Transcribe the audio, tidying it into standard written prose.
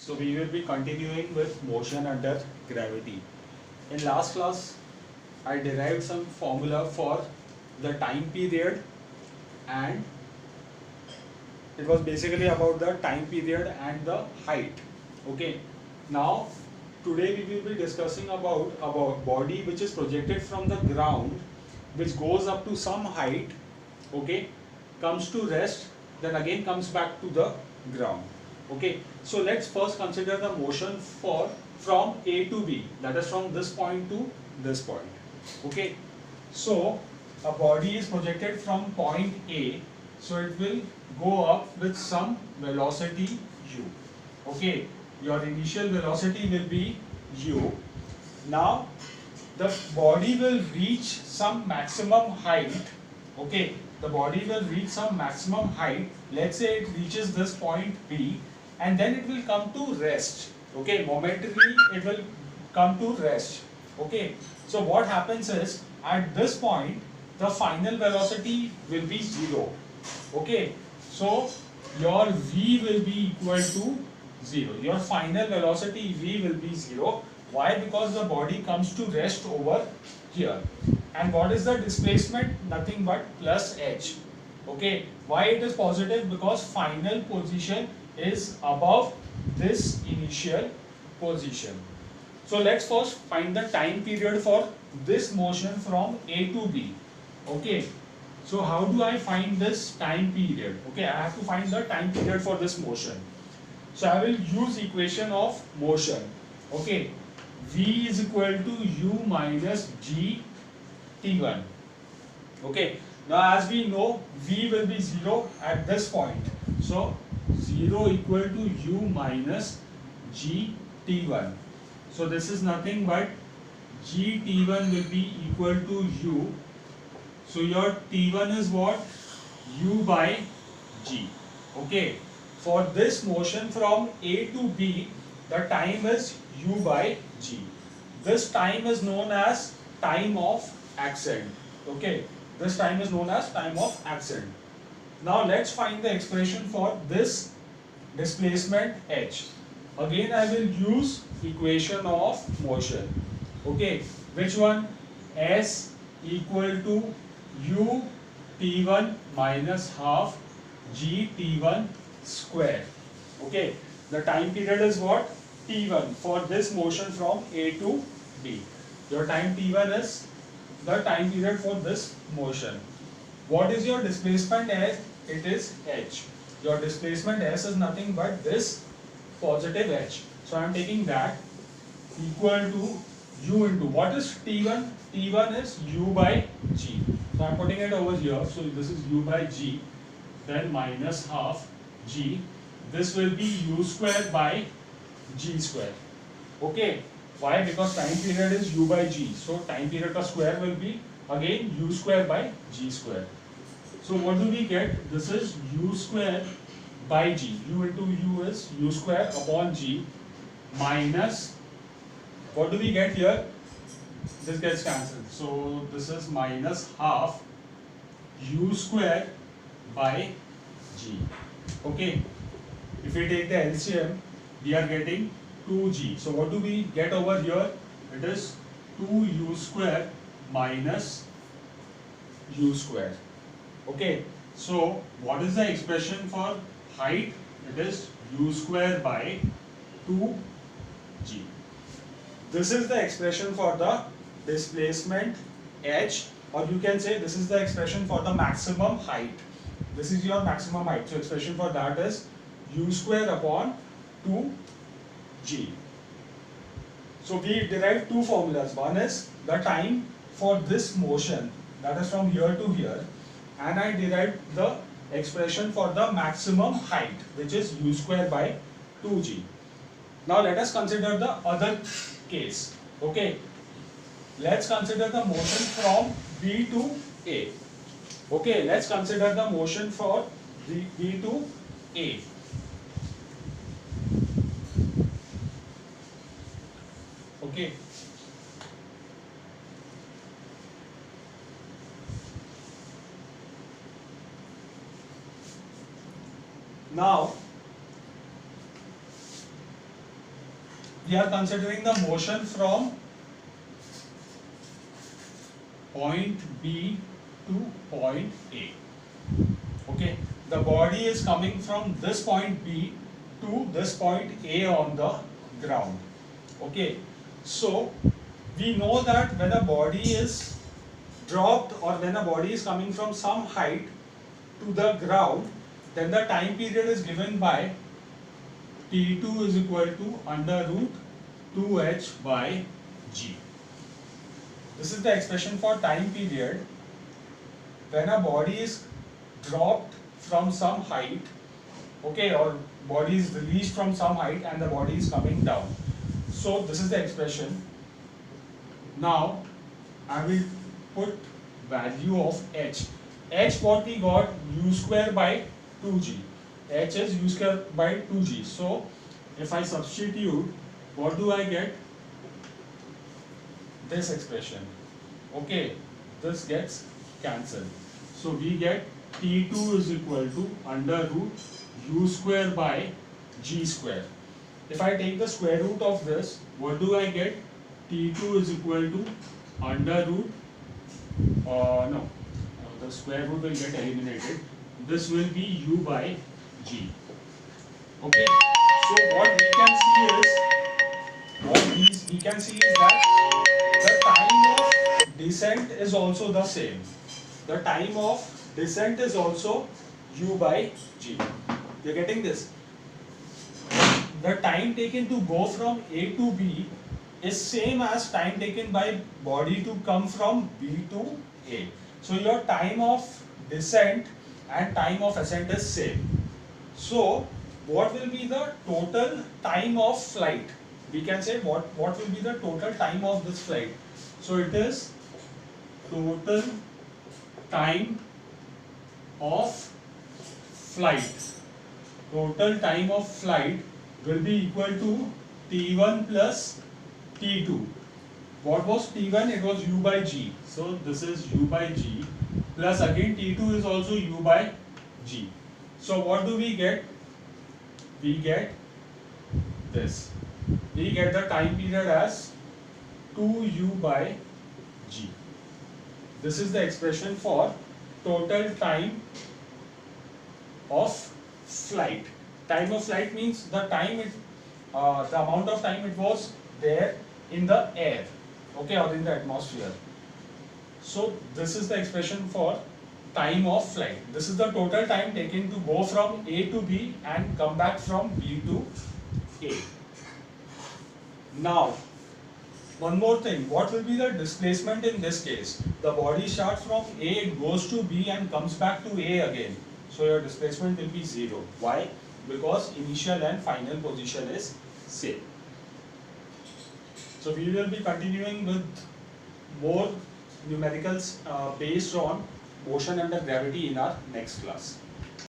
So we will be continuing with motion under gravity. In last class, I derived some formula for the time period, and it was basically about the time period and the height. Okay. Now today we will be discussing about body which is projected from the ground, which goes up to some height. Okay, comes to rest, then again comes back to the ground. Okay, so let's first consider the motion for from A to B, that is from this point to this point. Okay, so a body is projected from point A, so it will go up with some velocity u. Okay, your initial velocity will be u. Now the body will reach some maximum height. Okay, the body will reach some maximum height. Let's say it reaches this point B, and then it will come to rest. Okay, momentarily it will come to rest. Okay, so what happens is at this point the final velocity will be 0. Okay, so your v will be equal to 0. Your final velocity v will be 0. Why? Because the body comes to rest over here. And what is the displacement? Nothing but plus h. Okay, why it is positive? Because final position is above this initial position. So let's first find the time period for this motion from A to B. Okay, so how do I find this time period? Okay, I have to find the time period for this motion. So I will use equation of motion. Okay, v is equal to u minus g t1. Okay, now as we know, v will be 0 at this point. So 0 equal to u minus g t1. So this is nothing but g t1 will be equal to u. So your t1 is what? U by g. Okay, for this motion from A to B, the time is u by g. This time is known as time of ascent. Okay, this time is known as time of ascent. Now let's find the expression for this displacement h. Again I will use equation of motion. Okay, which one? S equal to u t1 minus half g t1 square. Okay, the time period is what? T1 for this motion from A to B. Your time T1 is the time period for this motion. What is your displacement S? It is h. Your displacement S is nothing but this positive h. So I am taking that equal to u into what is T1? T1 is u by g. So I am putting it over here. So this is u by g, then minus half g. This will be u square by g square. Okay, why? Because time period is u by g. So time period का square will be again u square by g square. So what do we get? This is u square by g. U into u is u square upon g minus, what do we get here? This gets cancelled. So this is minus half u square by g. Okay, if we take the LCM, we are getting 2g. So what do we get over here? It is 2u square minus u square. Okay, so what is the expression for height? It is u square by 2g. This is the expression for the displacement h, or you can say this is the expression for the maximum height. This is your maximum height. So expression for that is u square upon 2g. So we derived two formulas. One is the time for this motion, that is from here to here, and I derived the expression for the maximum height, which is u square by 2g. Now let us consider the other case. Okay, let's consider the motion from B to A. Okay, let's consider the motion for B to A. Okay, now we are considering the motion from point B to point A. Okay, the body is coming from this point B to this point A on the ground. Okay, so we know that when a body is dropped or when a body is coming from some height to the ground, then the time period is given by T2 is equal to under root 2h by g. This is the expression for time period when a body is dropped from some height, okay, or body is released from some height and the body is coming down. So this is the expression. Now I will put value of h. H what we got, u square by 2g. H is u square by 2g. So if I substitute, what do I get? This expression. Okay, this gets cancelled. So we get T2 is equal to under root u square by g square. If I take the square root of this, what do I get? T2 is equal to under root, the square root will get eliminated. This will be u by g. Okay, so what we can see is that the time of descent is also the same. The time of descent is also u by g. You're getting this? The time taken to go from A to B is same as time taken by body to come from B to A. So your time of descent and time of ascent is same. So what will be the total time of flight? We can say what will be the total time of this flight. So it is total time of flight. Total time of flight will be equal to T1 plus T2. What was T1? It was u by g. So this is u by g plus again T2 is also u by g. So what do we get? We get this. We get the time period as 2u by g. This is the expression for total time of flight. Time of flight means the time the amount of time it was there in the air, okay, or in the atmosphere. So this is the expression for time of flight. This is the total time taken to go from A to B and come back from B to A. Now, one more thing, what will be the displacement in this case? The body starts from A, it goes to B and comes back to A again. So your displacement will be 0. Why? Because initial and final position is same. So we will be continuing with more numericals based on motion under gravity in our next class.